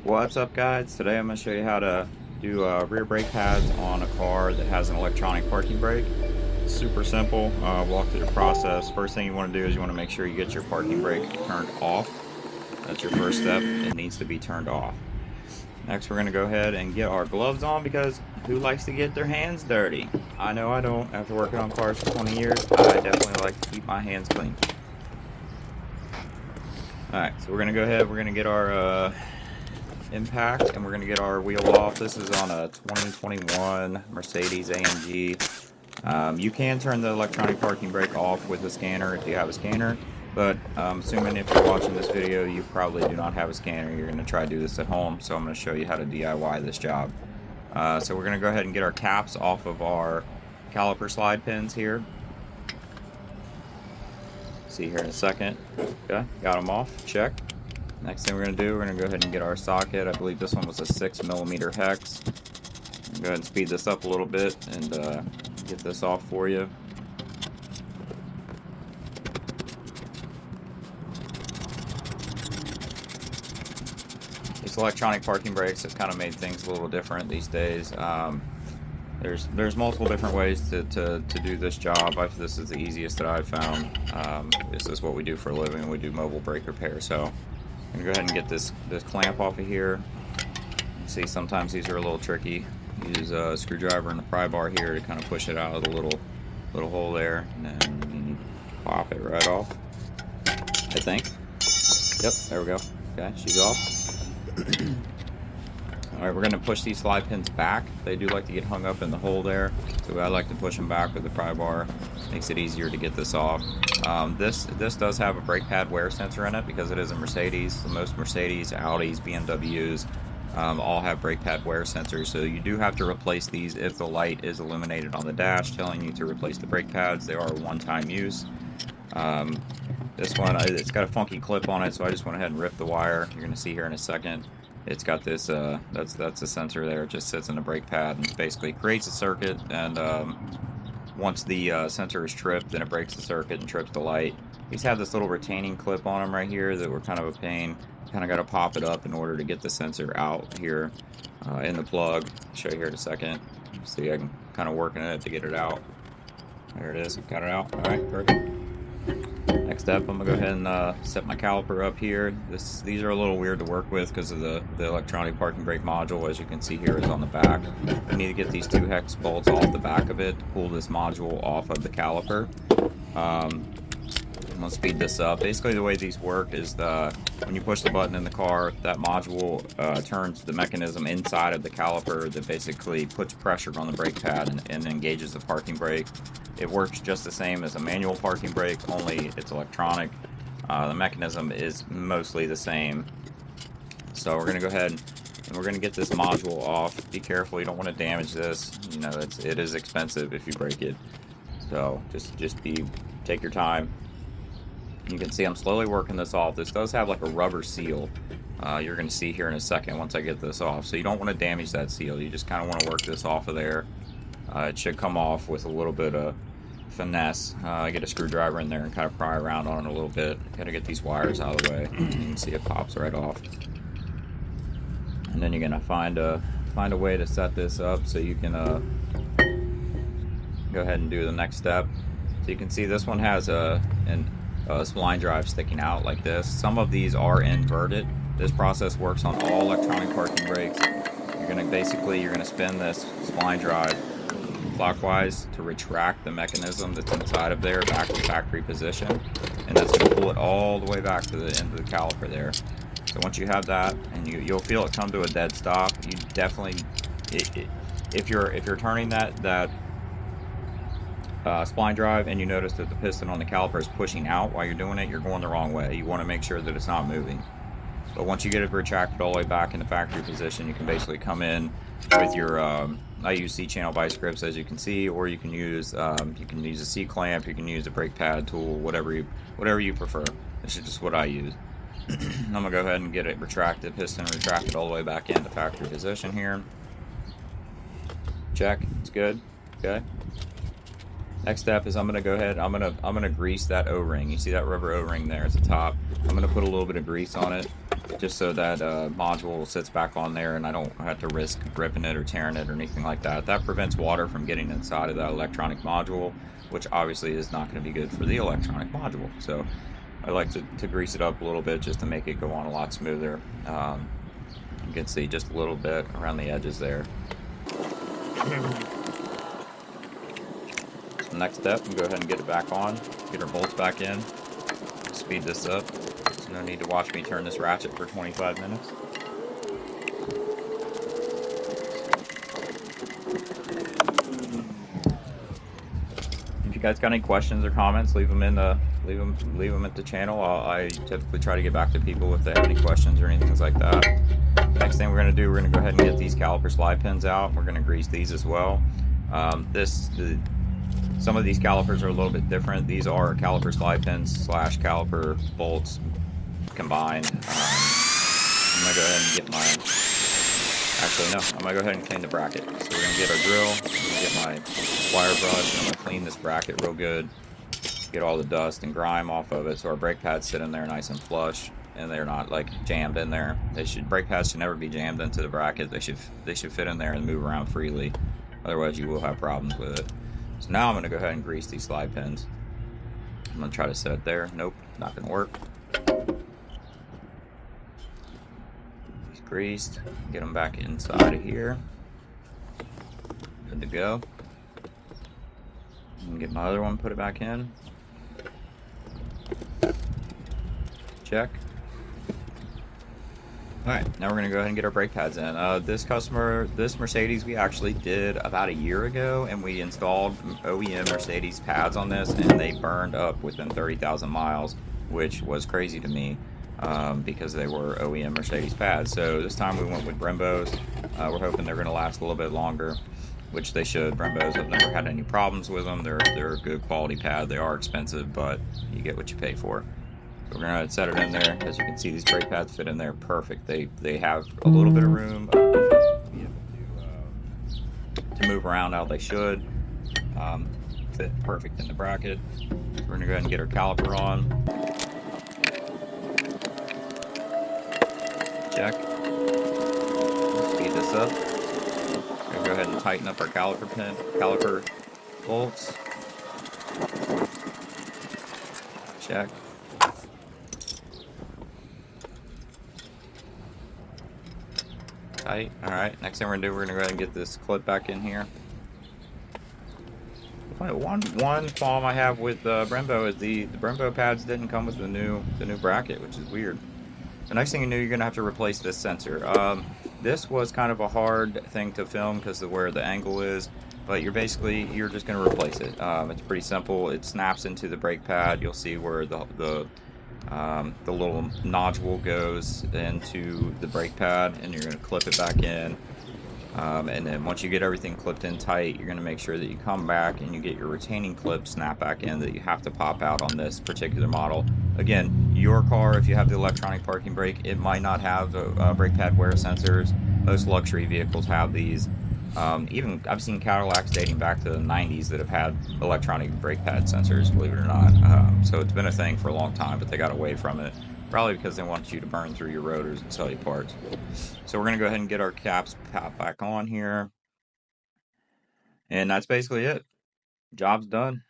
What's up, guys? Today I'm going to show you how to do rear brake pads on a car that has an electronic parking brake. It's super simple. Walk through the process. First thing you want to do is you want to make sure you get your parking brake turned off. That's your first step. It needs to be turned off. Next, we're going to go ahead and get our gloves on, because who likes to get their hands dirty? I know I don't. After working on cars for 20 years, I definitely like to keep my hands clean. Alright, so we're going to go ahead. We're going to get our impact, and we're going to get our wheel off. This is on a 2021 Mercedes AMG. You can turn the electronic parking brake off with a scanner if you have a scanner, but assuming if you're watching this video you probably do not have a scanner, you're going to try to do this at home, so I'm going to show you how to DIY this job. So we're going to go ahead and get our caps off of our caliper slide pins here. See here in a second. Okay, got them off. Check. Next thing we're going to do, we're going to go ahead and get our socket. I believe this one was a 6mm hex. Go ahead and speed this up a little bit and get this off for you. These electronic parking brakes have kind of made things a little different these days. There's multiple different ways to do this job. This is the easiest that I've found. This is what we do for a living. We do mobile brake repair. So I'm going to go ahead and get this clamp off of here. See, sometimes these are a little tricky. Use a screwdriver and the pry bar here to kind of push it out of the little hole there, and then pop it right off, I think. Yep, there we go. Okay, she's off. Alright, we're going to push these slide pins back. They do like to get hung up in the hole there, so I like to push them back with the pry bar. Makes it easier to get this off. This does have a brake pad wear sensor in it because it is a Mercedes. So most Mercedes, Audis, BMWs all have brake pad wear sensors, so you do have to replace these if the light is illuminated on the dash telling you to replace the brake pads. They are a one-time use. This one, it's got a funky clip on it, so I just went ahead and ripped the wire. You're going to see here in a second. It's got this, that's a sensor there. It just sits in the brake pad and basically creates a circuit, and once the sensor is tripped, then it breaks the circuit and trips the light. These have this little retaining clip on them right here that were kind of a pain. Kind of got to pop it up in order to get the sensor out here in the plug. I'll show you here in a second. See, I'm kind of working it to get it out. There it is. Got it out. All right, perfect. Next step, I'm gonna go ahead and set my caliper up here. These are a little weird to work with because of the electronic parking brake module. As you can see here, is on the back. You need to get these 2 hex bolts off the back of it to pull this module off of the caliper. I'm gonna speed this up. Basically, the way these work is when you push the button in the car, that module turns the mechanism inside of the caliper that basically puts pressure on the brake pad and engages the parking brake. It works just the same as a manual parking brake, only it's electronic. The mechanism is mostly the same. So we're going to go ahead and we're going to get this module off. Be careful, you don't want to damage this. You know, it is expensive if you break it. So just take your time. You can see I'm slowly working this off. This does have like a rubber seal. You're going to see here in a second once I get this off. So you don't want to damage that seal. You just kind of want to work this off of there. It should come off with a little bit of finesse. Get a screwdriver in there and kind of pry around on it a little bit. Got to get these wires out of the way. You can see it pops right off. And then you're going to find a way to set this up so you can go ahead and do the next step. So you can see this one has a spline drive sticking out like this. Some of these are inverted. This process works on all electronic parking brakes. You're going to spin this spline drive clockwise to retract the mechanism that's inside of there back to factory position, and that's going to pull it all the way back to the end of the caliper there. So once you have that, and you'll feel it come to a dead stop, you definitely, if you're turning that spline drive and you notice that the piston on the caliper is pushing out while you're doing it, you're going the wrong way. You want to make sure that it's not moving. But once you get it retracted all the way back into factory position, you can basically come in with your I use C-channel vice grips, as you can see, or you can use a C-clamp, you can use a brake pad tool, whatever you prefer. This is just what I use. I'm gonna go ahead and get it retracted, piston retracted all the way back into factory position here. Check, it's good. Okay. Next step is I'm gonna go ahead. I'm gonna grease that O-ring. You see that rubber O-ring there at the top. I'm gonna put a little bit of grease on it. just so that module sits back on there and I don't have to risk ripping it or tearing it or anything like that. That prevents water from getting inside of that electronic module, which obviously is not going to be good for the electronic module. So I like to grease it up a little bit just to make it go on a lot smoother. You can see just a little bit around the edges there. So next step, go ahead and get it back on, get our bolts back in, speed this up. There's no need to watch me turn this ratchet for 25 minutes. If you guys got any questions or comments, leave them at the channel. I typically try to get back to people if they have any questions or anything like that. Next thing we're going to do, we're going to go ahead and get these caliper slide pins out. We're going to grease these as well. Some of these calipers are a little bit different. These are caliper slide pins / caliper bolts combined. I'm going to go ahead and get my... Actually, no. I'm going to go ahead and clean the bracket. So we're going to get our drill. I'm going to get my wire brush. And I'm going to clean this bracket real good. Get all the dust and grime off of it so our brake pads sit in there nice and flush. And they're not like jammed in there. Brake pads should never be jammed into the bracket. They should fit in there and move around freely. Otherwise, you will have problems with it. So now I'm going to go ahead and grease these slide pins. I'm going to try to set it there. Nope, not going to work. These greased. Get them back inside of here. Good to go. And get my other one, put it back in. Check. Alright, now we're going to go ahead and get our brake pads in. This Mercedes we actually did about a year ago, and we installed OEM Mercedes pads on this, and they burned up within 30,000 miles, which was crazy to me because they were OEM Mercedes pads. So this time we went with Brembos. We're hoping they're going to last a little bit longer, which they should. Brembos, I've never had any problems with them. They're a good quality pad. They are expensive, but you get what you pay for. So we're going to set it in there. As you can see, these brake pads fit in there perfect. They have a little bit of room to be able to move around how they should. Fit perfect in the bracket. We're going to go ahead and get our caliper on. Check. Speed this up. We're going to go ahead and tighten up our caliper bolts. Check. Tight. Alright, next thing we're going to do, we're going to go ahead and get this clip back in here. One problem I have with Brembo is the Brembo pads didn't come with the new bracket, which is weird. The next thing you know, you're going to have to replace this sensor. This was kind of a hard thing to film because of where the angle is, but you're just going to replace it. It's pretty simple. It snaps into the brake pad. You'll see where the little nodule goes into the brake pad, and you're going to clip it back in. And then once you get everything clipped in tight, you're going to make sure that you come back and you get your retaining clip snap back in that you have to pop out on this particular model. Again, your car, if you have the electronic parking brake, it might not have brake pad wear sensors. Most luxury vehicles have these. Even I've seen Cadillacs dating back to the 90s that have had electronic brake pad sensors, believe it or not. So it's been a thing for a long time, but they got away from it. Probably because they want you to burn through your rotors and sell you parts. So we're going to go ahead and get our caps popped back on here. And that's basically it. Job's done.